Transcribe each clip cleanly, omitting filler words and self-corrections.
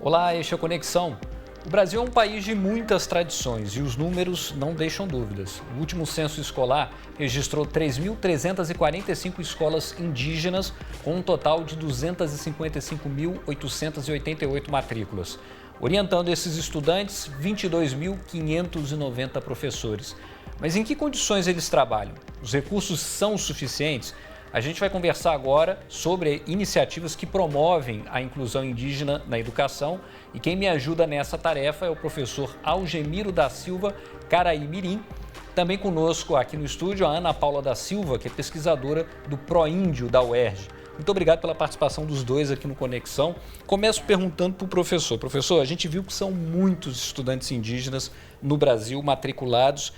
Olá, este é o Conexão. O Brasil é um país de muitas tradições e os números não deixam dúvidas. O último censo escolar registrou 3.345 escolas indígenas, com um total de 255.888 matrículas. Orientando esses estudantes, 22.590 professores. Mas em que condições eles trabalham? Os recursos são suficientes? A gente vai conversar agora sobre iniciativas que promovem a inclusão indígena na educação e quem me ajuda nessa tarefa é o professor Algemiro da Silva Caraimirim. Também conosco aqui no estúdio a Ana Paula da Silva, que é pesquisadora do Proíndio da UERJ. Muito obrigado pela participação dos dois aqui no Conexão. Começo perguntando para o professor. Professor, a gente viu que são muitos estudantes indígenas no Brasil matriculados.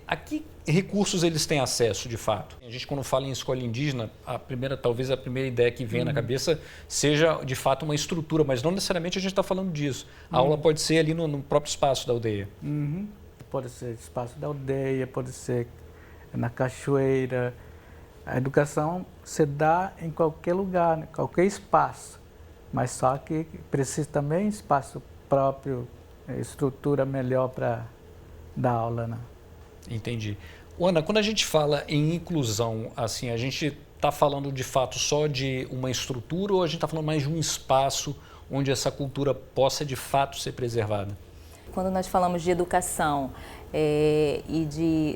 A que recursos eles têm acesso, de fato? A gente, quando fala em escola indígena, talvez a primeira ideia que vem na cabeça seja, de fato, uma estrutura, mas não necessariamente a gente está falando disso. A aula pode ser ali no próprio espaço da aldeia. Pode ser espaço da aldeia, pode ser na cachoeira. A educação se dá em qualquer lugar, em qualquer espaço, mas só que precisa também de espaço próprio, estrutura melhor para dar aula, né? Entendi. Ana, quando a gente fala em inclusão, assim, a gente está falando de fato só de uma estrutura ou a gente está falando mais de um espaço onde essa cultura possa de fato ser preservada? Quando nós falamos de educação e de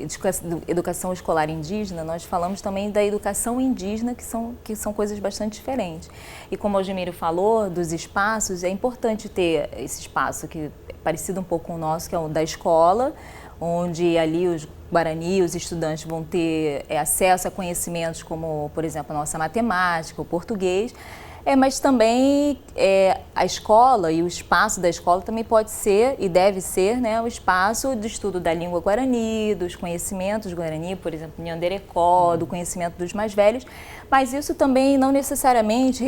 educação escolar indígena, nós falamos também da educação indígena, que são coisas bastante diferentes. E como o Algemiro falou, dos espaços, é importante ter esse espaço que é parecido um pouco com o nosso, que é o da escola, onde ali os Guarani, os estudantes vão ter acesso a conhecimentos como, por exemplo, a nossa matemática, o português, mas também a escola e o espaço da escola também pode ser e deve ser, né, o espaço de estudo da língua Guarani, dos conhecimentos Guarani, por exemplo, Nhanderecó, do conhecimento dos mais velhos, mas isso também não necessariamente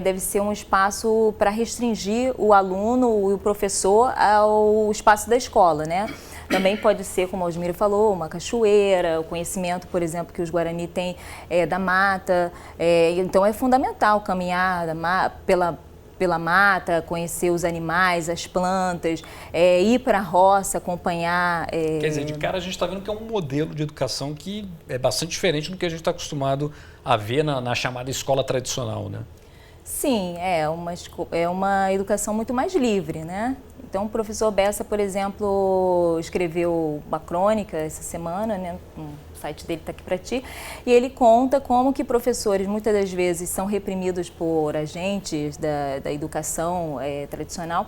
deve ser um espaço para restringir o aluno e o professor ao espaço da escola, né? Também pode ser, como o Algemiro falou, uma cachoeira, o conhecimento, por exemplo, que os Guarani têm da mata. Então é fundamental caminhar pela mata, conhecer os animais, as plantas, ir para a roça, acompanhar. Quer dizer, de cara a gente está vendo que é um modelo de educação que é bastante diferente do que a gente está acostumado a ver na chamada escola tradicional, né? Sim, é uma educação muito mais livre, né? Então, o professor Bessa, por exemplo, escreveu uma crônica essa semana, né? O site dele está aqui para ti, e ele conta como que professores muitas das vezes são reprimidos por agentes da educação tradicional,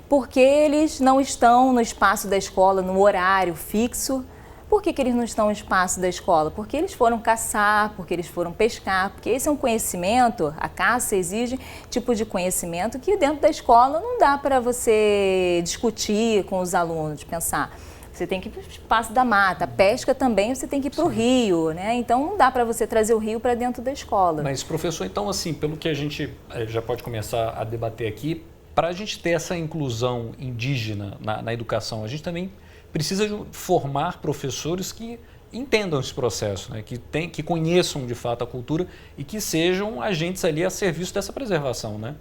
porque eles não estão no espaço da escola, no horário fixo. Por que eles não estão no espaço da escola? Porque eles foram caçar, porque eles foram pescar, porque esse é um conhecimento, a caça exige tipo de conhecimento que dentro da escola não dá para você discutir com os alunos, pensar. Você tem que ir para o espaço da mata, a pesca também você tem que ir para o rio, né? Então não dá para você trazer o rio para dentro da escola. Mas, professor, então assim, pelo que a gente já pode começar a debater aqui, para a gente ter essa inclusão indígena na educação, a gente também precisa formar professores que entendam esse processo, né? Que conheçam de fato a cultura e que sejam agentes ali a serviço dessa preservação, né?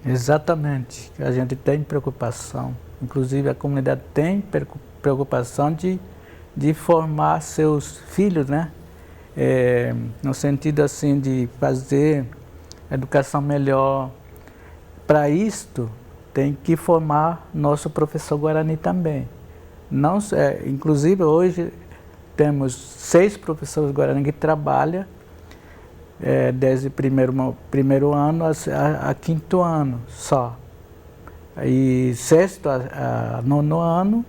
Exatamente. A gente tem preocupação, inclusive a comunidade tem preocupação de formar seus filhos, né? No sentido assim de fazer a educação melhor. Para isto, tem que formar nosso professor Guarani também. Não, inclusive hoje temos 6 professores Guarani que trabalham desde primeiro ano a 5º ano só. E 6º a 9º ano,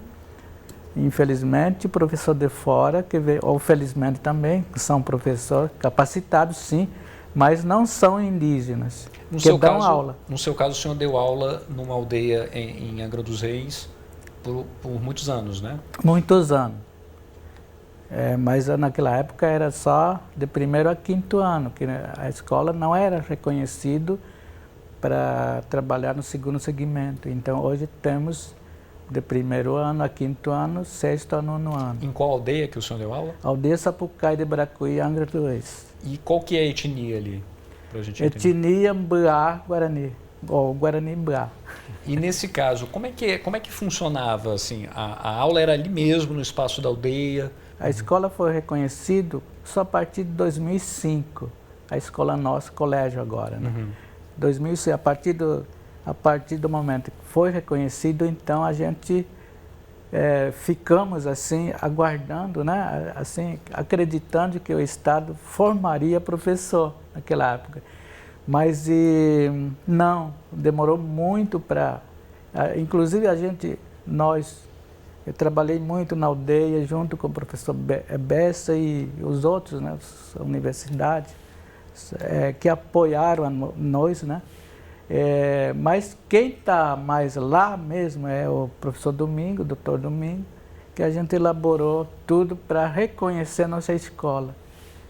infelizmente, professor de fora, ou felizmente também, que são professores capacitados sim, mas não são indígenas, que dão aula. No seu caso, o senhor deu aula numa aldeia em Angra dos Reis, por muitos anos, né? Muitos anos. Mas naquela época era só de 1º a 5º ano, que a escola não era reconhecida para trabalhar no 2º segmento. Então hoje temos de 1º ano a 5º ano, 6º a 9º ano. Em qual aldeia que o senhor deu aula? Aldeia Sapucaí de Bracuí, Angra dos Reis. E qual que é a etnia ali? Pra gente entender. Etnia Mbuá Guarani, ou Guarani Mbuá. E nesse caso, como é que funcionava? Assim, a aula era ali mesmo, no espaço da aldeia? A escola foi reconhecida só a partir de 2005, a escola nossa, colégio agora, né? 2005, a partir do momento que foi reconhecido, então a gente ficamos assim, aguardando, né? Assim, acreditando que o Estado formaria professor naquela época. Mas não, demorou muito para... Inclusive eu trabalhei muito na aldeia junto com o professor Bessa e os outros, né, a universidade, que apoiaram nós, né? Mas quem está mais lá mesmo é o professor Domingo, o doutor Domingo, que a gente elaborou tudo para reconhecer nossa escola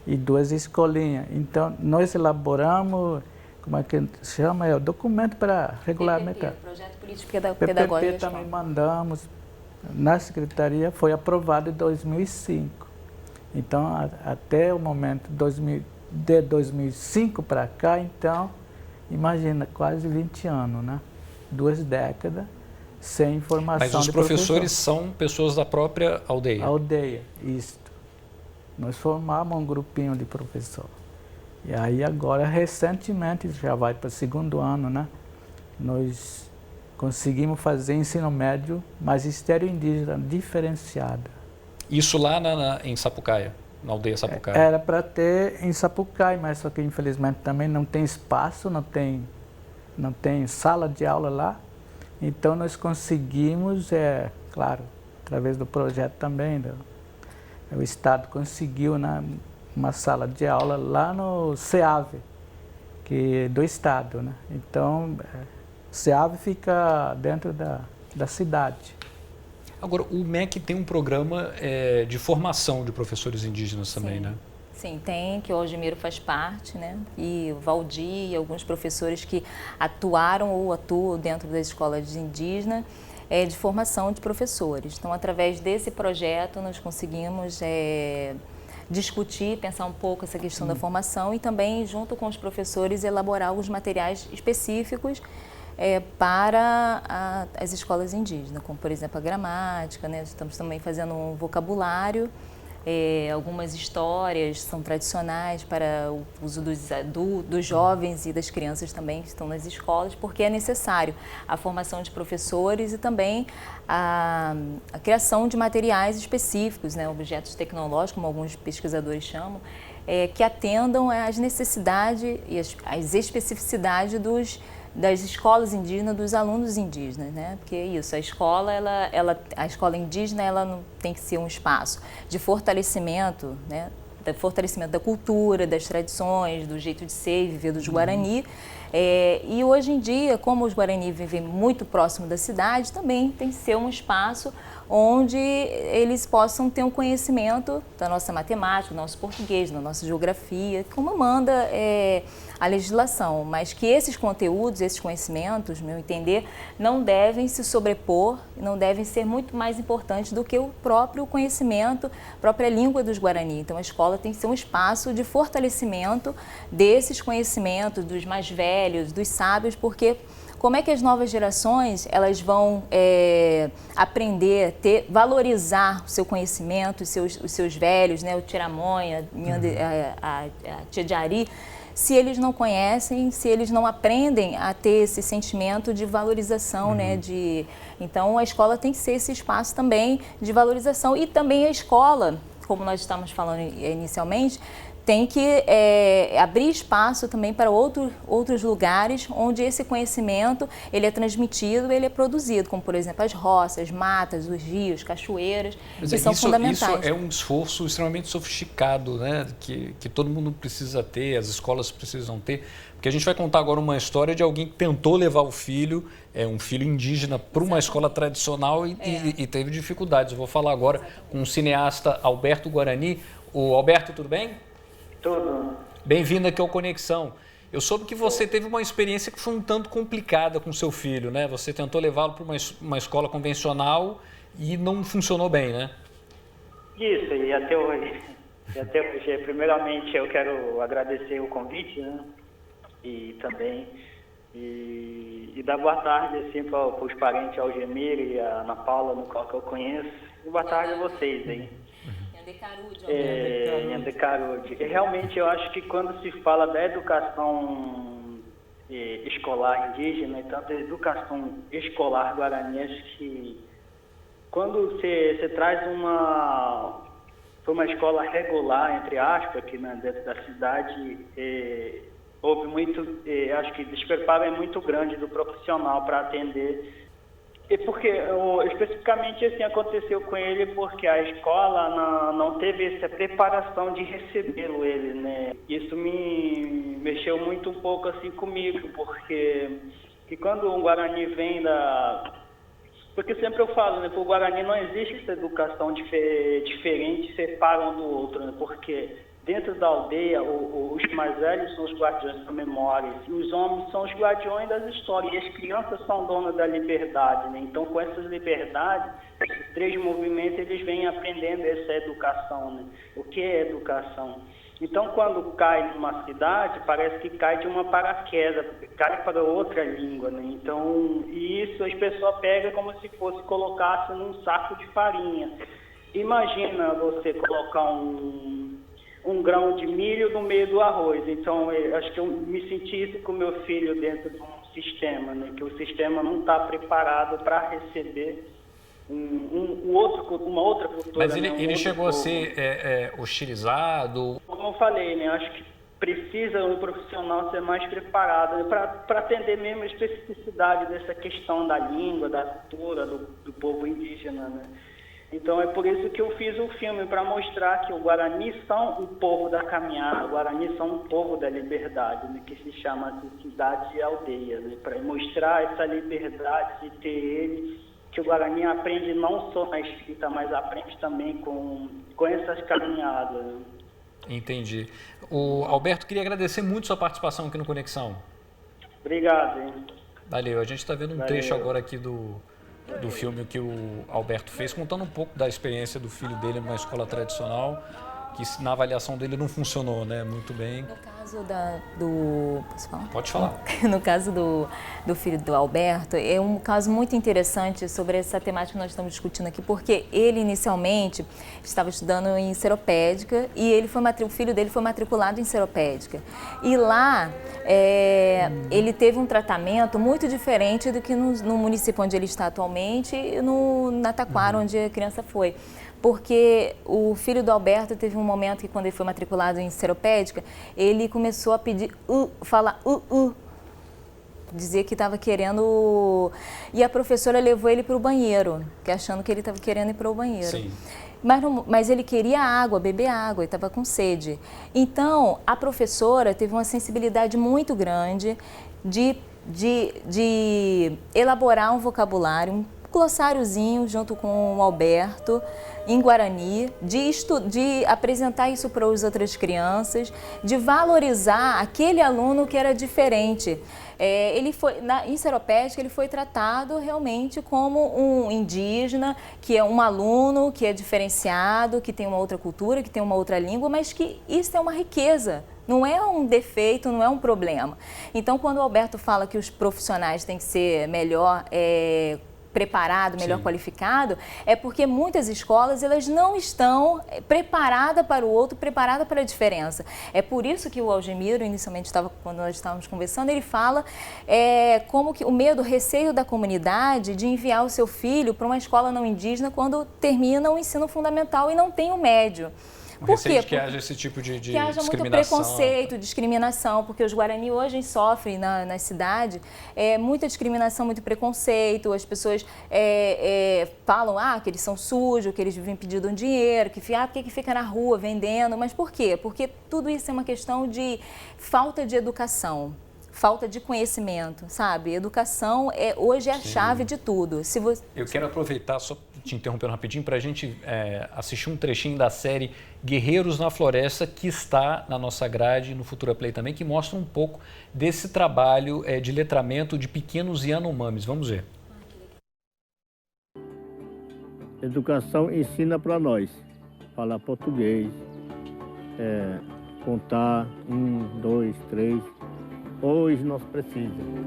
e 2 escolinhas. Então, nós elaboramos, como é que chama? O documento para regulamentar. Projeto Político Pedagógico. PPP também mandamos na secretaria, foi aprovado em 2005. Então, até o momento de 2005 para cá, então, imagina, quase 20 anos, né? 2 décadas sem formação de professor. Mas os professores são pessoas da própria aldeia? Aldeia, isso. Nós formamos um grupinho de professor. E aí agora, recentemente, já vai para o 2º ano, né? Nós conseguimos fazer ensino médio, magistério indígena diferenciado. Isso lá em Sapucaia, na aldeia Sapucaia? Era para ter em Sapucaia, mas só que infelizmente também não tem espaço, não tem sala de aula lá. Então nós conseguimos, claro, através do projeto também, o Estado conseguiu, né, uma sala de aula lá no CEAV, do Estado, né? Então, CEAV fica dentro da cidade. Agora, o MEC tem um programa de formação de professores indígenas também, né? Sim, tem, que o Algemiro faz parte, né? E o Valdir e alguns professores que atuaram ou atuam dentro das escolas indígenas de formação de professores. Então, através desse projeto, nós conseguimos discutir, pensar um pouco essa questão da formação e também, junto com os professores, elaborar alguns materiais específicos para as escolas indígenas, como, por exemplo, a gramática, né? Estamos também fazendo um vocabulário, algumas histórias são tradicionais para o uso dos jovens e das crianças também que estão nas escolas, porque é necessário a formação de professores e também a criação de materiais específicos, né? Objetos tecnológicos, como alguns pesquisadores chamam, que atendam às necessidades e às especificidades das escolas indígenas, dos alunos indígenas, né? Porque é isso, a escola indígena, ela não tem que ser um espaço de fortalecimento, né? Fortalecimento da cultura, das tradições, do jeito de ser e viver dos Guarani. E hoje em dia, como os Guarani vivem muito próximo da cidade, também tem que ser um espaço onde eles possam ter um conhecimento da nossa matemática, do nosso português, da nossa geografia, como manda a legislação, mas que esses conteúdos, esses conhecimentos, no meu entender, não devem se sobrepor, não devem ser muito mais importantes do que o próprio conhecimento, a própria língua dos Guarani. Então, a escola tem que ser um espaço de fortalecimento desses conhecimentos, dos mais velhos, dos sábios, porque como é que as novas gerações elas vão aprender, valorizar o seu conhecimento, os seus velhos, né, o Tiramonha, a Tia Jari, se eles não conhecem, se eles não aprendem a ter esse sentimento de valorização, né? Então, a escola tem que ser esse espaço também de valorização. E também a escola, como nós estávamos falando inicialmente, tem que abrir espaço também para outros lugares onde esse conhecimento ele é transmitido, ele é produzido, como, por exemplo, as roças, matas, os rios, cachoeiras, que são fundamentais. Isso é um esforço extremamente sofisticado, né? Que todo mundo precisa ter, as escolas precisam ter, porque a gente vai contar agora uma história de alguém que tentou levar o filho, um filho indígena, para uma escola tradicional e teve dificuldades. Eu vou falar agora com o cineasta Alberto Guarani. O Alberto, tudo bem? Tudo. Bem-vindo aqui ao Conexão. Eu soube que você teve uma experiência que foi um tanto complicada com seu filho, né? Você tentou levá-lo para uma escola convencional e não funcionou bem, né? Isso, e até hoje, primeiramente eu quero agradecer o convite, né? E também E dar boa tarde assim, para os parentes Algemir e a Ana Paula, no qual que eu conheço. E boa tarde a vocês aí. Yandecarude. Realmente eu acho que quando se fala da educação escolar indígena e tanto a educação escolar guarani, acho que quando você traz uma escola regular, entre aspas, aqui dentro da cidade, houve muito, acho que despreparo é muito grande do profissional para atender. E porque, especificamente assim, aconteceu com ele porque a escola não teve essa preparação de recebê-lo, né? Isso me mexeu muito um pouco assim comigo, porque que quando um Guarani vem Porque sempre eu falo, né, para o Guarani não existe essa educação diferente, separa um do outro, né? Porque dentro da aldeia, os mais velhos são os guardiões da memória, e os homens são os guardiões das histórias, e as crianças são donas da liberdade, né? Então, com essas liberdades, esses três movimentos, eles vêm aprendendo essa educação, né? O que é educação? Então, quando cai numa cidade, parece que cai de uma paraquedas, cai para outra língua, né? Então, e isso as pessoas pegam como se fosse colocasse num saco de farinha. Imagina você colocar um grão de milho no meio do arroz. Então, acho que eu me senti isso com o meu filho dentro de um sistema, né? Que o sistema não está preparado para receber uma outra cultura. Mas ele, né? ele chegou a ser hostilizado? Como eu falei, né? Acho que precisa o profissional ser mais preparado, né? Para atender mesmo a especificidade dessa questão da língua, da cultura, do povo indígena, né? Então é por isso que eu fiz o filme, para mostrar que o Guarani são um povo da caminhada, o Guarani são um povo da liberdade, né, que se chama de cidade e aldeia, né, para mostrar essa liberdade de ter ele, que o Guarani aprende não só na escrita, mas aprende também com essas caminhadas. Né. Entendi. O Alberto, queria agradecer muito sua participação aqui no Conexão. Obrigado. Hein. Valeu, a gente está vendo um trecho agora aqui do filme que o Alberto fez, contando um pouco da experiência do filho dele numa escola tradicional, que na avaliação dele não funcionou, né, muito bem. No caso Posso falar? Pode falar. No caso do filho do Alberto, é um caso muito interessante sobre essa temática que nós estamos discutindo aqui, porque ele inicialmente estava estudando em Seropédica e o filho dele foi matriculado em Seropédica. E lá ele teve um tratamento muito diferente do que no município onde ele está atualmente e na Taquara, onde a criança foi. Porque o filho do Alberto teve um momento que, quando ele foi matriculado em Seropédica, ele começou a pedir falar dizia que estava querendo, e a professora levou ele para o banheiro, achando que ele estava querendo ir para o banheiro. Sim. Mas ele queria água, beber água, ele estava com sede. Então, a professora teve uma sensibilidade muito grande de elaborar um vocabulário, um glossáriozinho junto com o Alberto, em Guarani, de apresentar isso para as outras crianças, de valorizar aquele aluno que era diferente. Em Seropédica, ele foi tratado realmente como um indígena, que é um aluno que é diferenciado, que tem uma outra cultura, que tem uma outra língua, mas que isso é uma riqueza. Não é um defeito, não é um problema. Então, quando o Alberto fala que os profissionais têm que ser melhor preparado, melhor qualificado, é porque muitas escolas elas não estão preparadas para o outro, preparadas para a diferença. É por isso que o Algemiro, inicialmente, quando nós estávamos conversando, ele fala como que o medo, o receio da comunidade de enviar o seu filho para uma escola não indígena quando termina o ensino fundamental e não tem o médio. Por quê? Que haja esse tipo de que haja muito preconceito, discriminação, porque os Guarani hoje sofrem na cidade muita discriminação, muito preconceito. As pessoas falam que eles são sujos, que eles vivem pedindo dinheiro, por que fica na rua vendendo? Mas por quê? Porque tudo isso é uma questão de falta de educação. Falta de conhecimento, sabe? Educação hoje é a chave de tudo. Eu quero aproveitar, só te interrompendo rapidinho, para a gente assistir um trechinho da série Guerreiros na Floresta, que está na nossa grade, no Futura Play também, que mostra um pouco desse trabalho de letramento de pequenos Yanomamis. Vamos ver. Educação ensina para nós falar português, contar 1, 2, 3... hoje nós precisamos.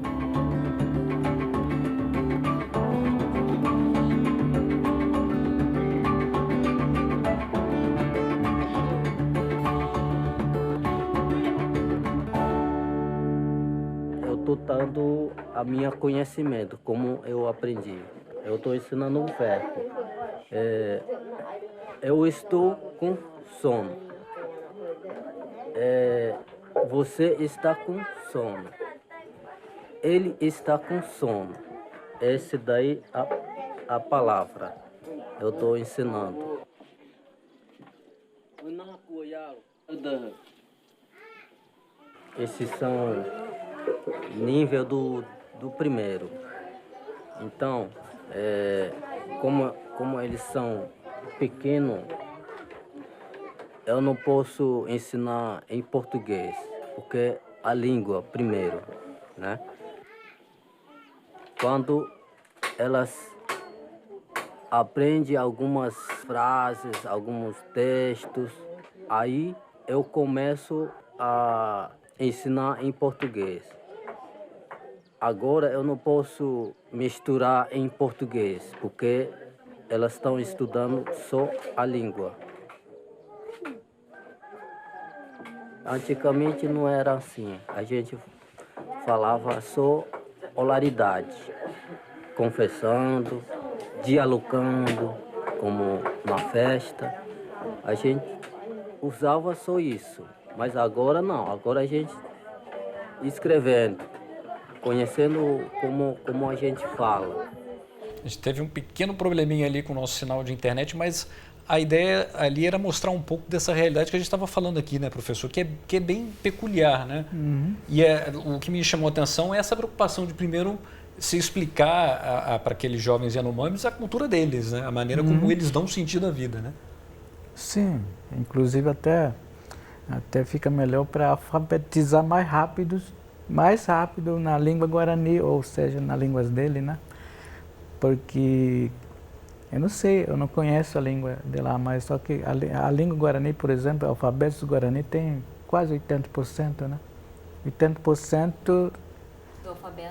Eu estou dando a minha conhecimento, como eu aprendi. Eu estou ensinando um verbo. Eu estou com sono. Você está com sono. Ele está com sono. Esse daí a palavra. Eu estou ensinando. Esses são nível do primeiro. Então, como eles são pequenos, eu não posso ensinar em português, porque a língua primeiro, né? Quando elas aprendem algumas frases, alguns textos, aí eu começo a ensinar em português. Agora eu não posso misturar em português, porque elas estão estudando só a língua. Antigamente não era assim, a gente falava só oralidade, confessando, dialogando, como na festa. A gente usava só isso, mas agora não, agora a gente escrevendo, conhecendo como a gente fala. A gente teve um pequeno probleminha ali com o nosso sinal de internet, mas a ideia ali era mostrar um pouco dessa realidade que a gente estava falando aqui, né, professor? Que é bem peculiar, né? Uhum. E o que me chamou a atenção é essa preocupação de primeiro se explicar para aqueles jovens Yanomamis a cultura deles, né? A maneira como eles dão sentido à vida, né? Sim, inclusive até fica melhor para alfabetizar mais rápido na língua guarani, ou seja, nas línguas dele, né? Porque eu não sei, eu não conheço a língua de lá, mas só que a língua guarani, por exemplo, o alfabeto guarani tem quase 80%, né? 80%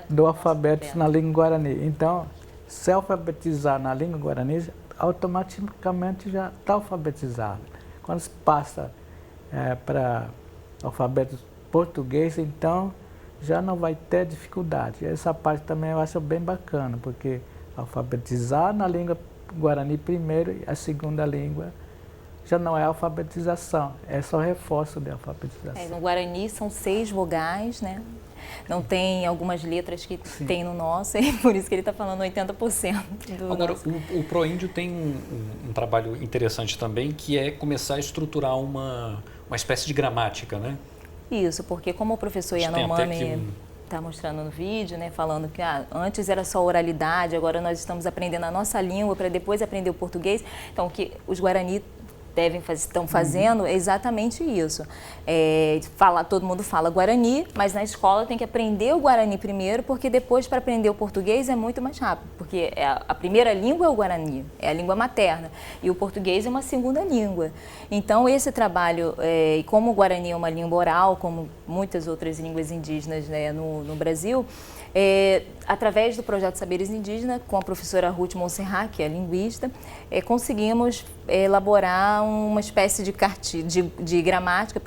do alfabeto na língua guarani. Então, se alfabetizar na língua guarani, automaticamente já está alfabetizado. Quando se passa para alfabeto português, então já não vai ter dificuldade. Essa parte também eu acho bem bacana, porque alfabetizar na língua guarani primeiro e a segunda língua já não é alfabetização, é só reforço de alfabetização. No Guarani são 6 vogais, né? Não tem algumas letras que tem no nosso, e por isso que ele está falando 80% do Agora, nosso. O Proíndio tem um trabalho interessante também, que é começar a estruturar uma espécie de gramática, né? Isso, porque como o professor Yanomami está mostrando no vídeo, né, falando que antes era só oralidade, agora nós estamos aprendendo a nossa língua para depois aprender o português. Então, o que os Guarani estão fazendo é exatamente isso. Todo mundo fala Guarani, mas na escola tem que aprender o Guarani primeiro, porque depois para aprender o português é muito mais rápido, porque a primeira língua é o Guarani, é a língua materna, e o português é uma segunda língua. Então esse trabalho, como o Guarani é uma língua oral, como muitas outras línguas indígenas, né, no Brasil, através do projeto Saberes Indígenas, com a professora Ruth Monserrat, que é linguista, conseguimos elaborar uma espécie de gramática,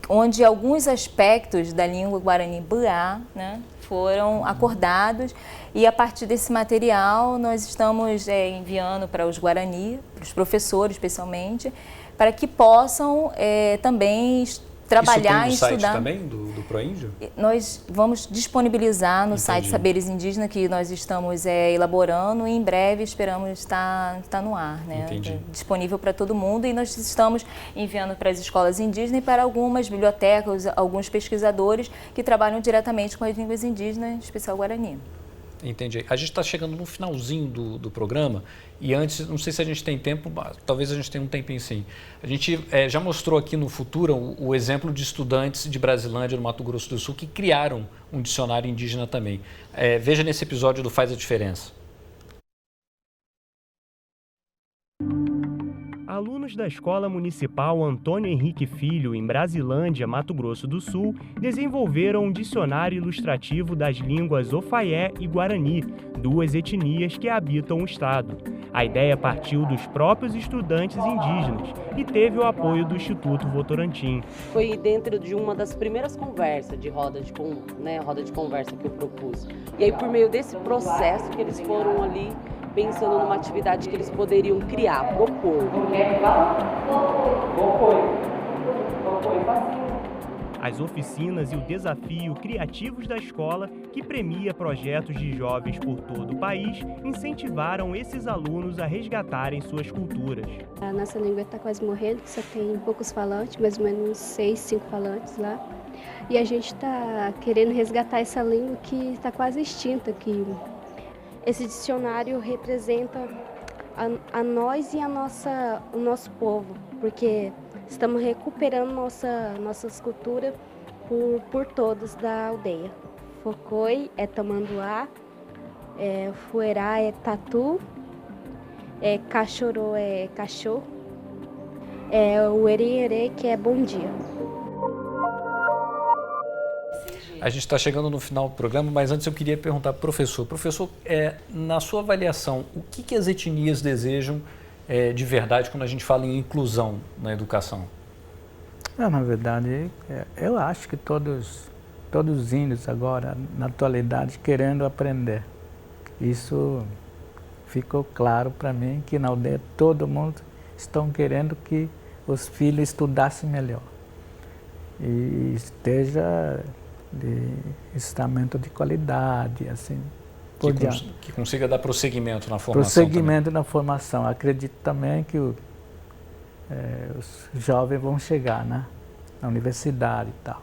onde alguns aspectos da língua Guarani-Buá, né, foram acordados, e a partir desse material nós estamos enviando para os Guarani, para os professores especialmente, para que possam também trabalhar e estudar. Isso tem no site também do Proíndio? Nós vamos disponibilizar no site Saberes Indígenas, que nós estamos elaborando, e em breve esperamos estar no ar, né? Disponível para todo mundo, e nós estamos enviando para as escolas indígenas e para algumas bibliotecas, alguns pesquisadores que trabalham diretamente com as línguas indígenas, em especial Guarani. Entendi. A gente está chegando no finalzinho do programa, e antes, não sei se a gente tem tempo, talvez a gente tenha um tempinho sim. A gente já mostrou aqui no Futuro o exemplo de estudantes de Brasilândia, no Mato Grosso do Sul, que criaram um dicionário indígena também. Veja nesse episódio do Faz a Diferença. A alunos da Escola Municipal Antônio Henrique Filho, em Brasilândia, Mato Grosso do Sul, desenvolveram um dicionário ilustrativo das línguas Ofaié e Guarani, duas etnias que habitam o estado. A ideia partiu dos próprios estudantes indígenas e teve o apoio do Instituto Votorantim. Foi dentro de uma das primeiras conversas, de roda de conversa que eu propus. E aí, por meio desse processo que eles foram ali pensando numa atividade que eles poderiam criar, propor. As oficinas e o desafio criativos da escola, que premia projetos de jovens por todo o país, incentivaram esses alunos a resgatarem suas culturas. A nossa língua está quase morrendo, só tem poucos falantes, mais ou menos 6, 5 falantes lá. E a gente está querendo resgatar essa língua que está quase extinta. Que esse dicionário representa a nós e o nosso povo, porque estamos recuperando nossas culturas por todos da aldeia. Focoi é tamanduá, fuerá é tatu, cachorô é cachorro, o erê que é bom dia. A gente está chegando no final do programa, mas antes eu queria perguntar para o professor. Professor, na sua avaliação, o que as etnias desejam de verdade quando a gente fala em inclusão na educação? Na verdade, eu acho que todos os índios agora, na atualidade, querendo aprender. Isso ficou claro para mim, que na aldeia todo mundo estão querendo que os filhos estudassem melhor. E esteja de estamento de qualidade, assim. Que consiga dar prosseguimento na formação. Prosseguimento também. na formação. Acredito também que os jovens vão chegar, né, na universidade e tal.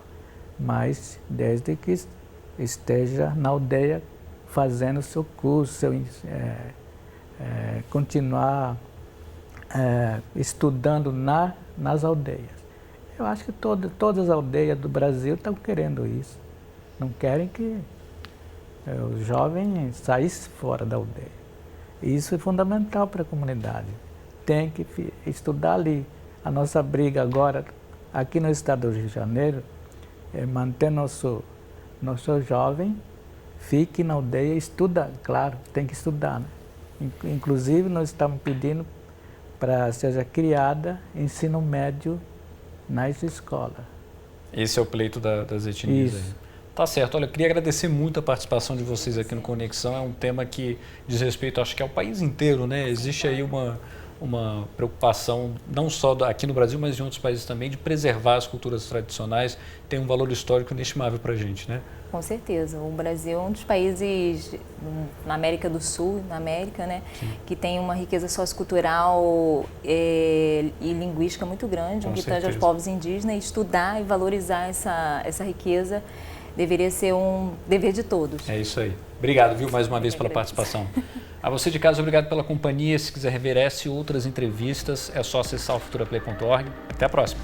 Mas desde que esteja na aldeia fazendo o seu curso, continuar estudando nas aldeias. Eu acho que todas as aldeias do Brasil estão querendo isso. Não querem que os jovens saíssem fora da aldeia. E isso é fundamental para a comunidade. Tem que estudar ali. A nossa briga agora, aqui no estado do Rio de Janeiro, é manter nosso jovem, fique na aldeia e estuda. Claro, tem que estudar, né? Inclusive, nós estamos pedindo para seja criada ensino médio nas escolas. Esse é o pleito das etnias. Isso. Aí. Tá certo. Olha, eu queria agradecer muito a participação de vocês aqui no Conexão. É um tema que diz respeito, acho que ao país inteiro, né? Existe aí uma preocupação, não só aqui no Brasil, mas em outros países também, de preservar as culturas tradicionais. Tem um valor histórico inestimável para a gente, né? Com certeza. O Brasil é um dos países na América do Sul, né, que tem uma riqueza sociocultural e linguística muito grande, no que tange aos povos indígenas, e estudar e valorizar essa riqueza deveria ser um dever de todos. É isso aí. Obrigado, viu, mais uma vez pela participação. A você de casa, obrigado pela companhia. Se quiser rever essa e outras entrevistas, é só acessar o futuraplay.org. Até a próxima.